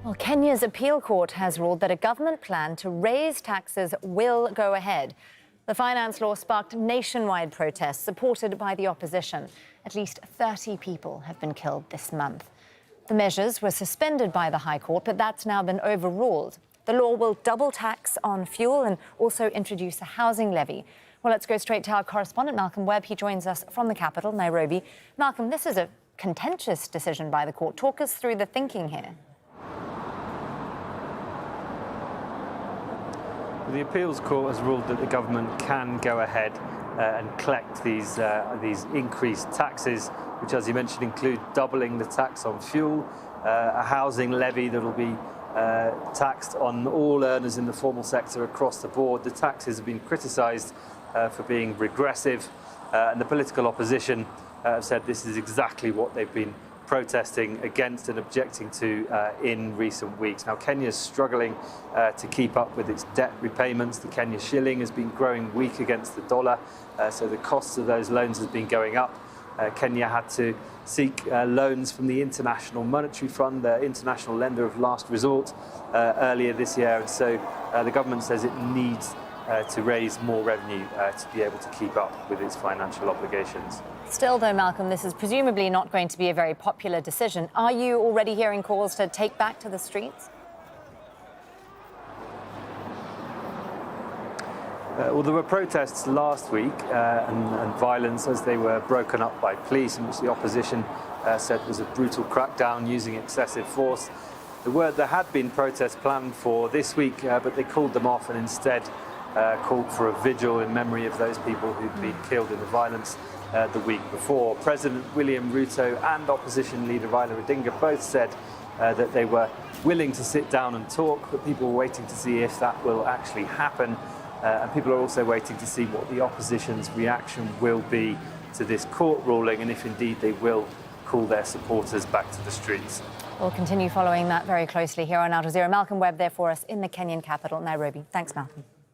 Well, Kenya's appeal court has ruled that a government plan to raise taxes will go ahead. The finance law sparked nationwide protests supported by the opposition. At least 30 people have been killed this month. The measures were suspended by the High Court, but that's now been overruled. The law will double tax on fuel and also introduce a housing levy. Well, let's go straight to our correspondent, Malcolm Webb. He joins us from the capital, Nairobi. Malcolm, this is a contentious decision by the court. Talk us through the thinking here. The appeals court has ruled that the government can go ahead and collect these increased taxes, which, as you mentioned, include doubling the tax on fuel, a housing levy that will be taxed on all earners in the formal sector across the board. The taxes have been criticised for being regressive, and the political opposition have said this is exactly what they've been protesting against and objecting to in recent weeks. Now, Kenya's struggling to keep up with its debt repayments. The Kenya shilling has been growing weak against the dollar, so the costs of those loans has been going up. Kenya had to seek loans from the International Monetary Fund, the international lender of last resort, earlier this year, and so the government says it needs to raise more revenue to be able to keep up with its financial obligations. Still, though, Malcolm, this is presumably not going to be a very popular decision. Are you already hearing calls to take back to the streets? Well, there were protests last week and violence as they were broken up by police, in which the opposition said was a brutal crackdown using excessive force. There had been protests planned for this week, but they called them off and instead called for a vigil in memory of those people who'd been killed in the violence the week before. President William Ruto and opposition leader Raila Odinga both said that they were willing to sit down and talk, but people were waiting to see if that will actually happen. And people are also waiting to see what the opposition's reaction will be to this court ruling and if indeed they will call their supporters back to the streets. We'll continue following that very closely here on Al Jazeera. Malcolm Webb there for us in the Kenyan capital, Nairobi. Thanks, Malcolm.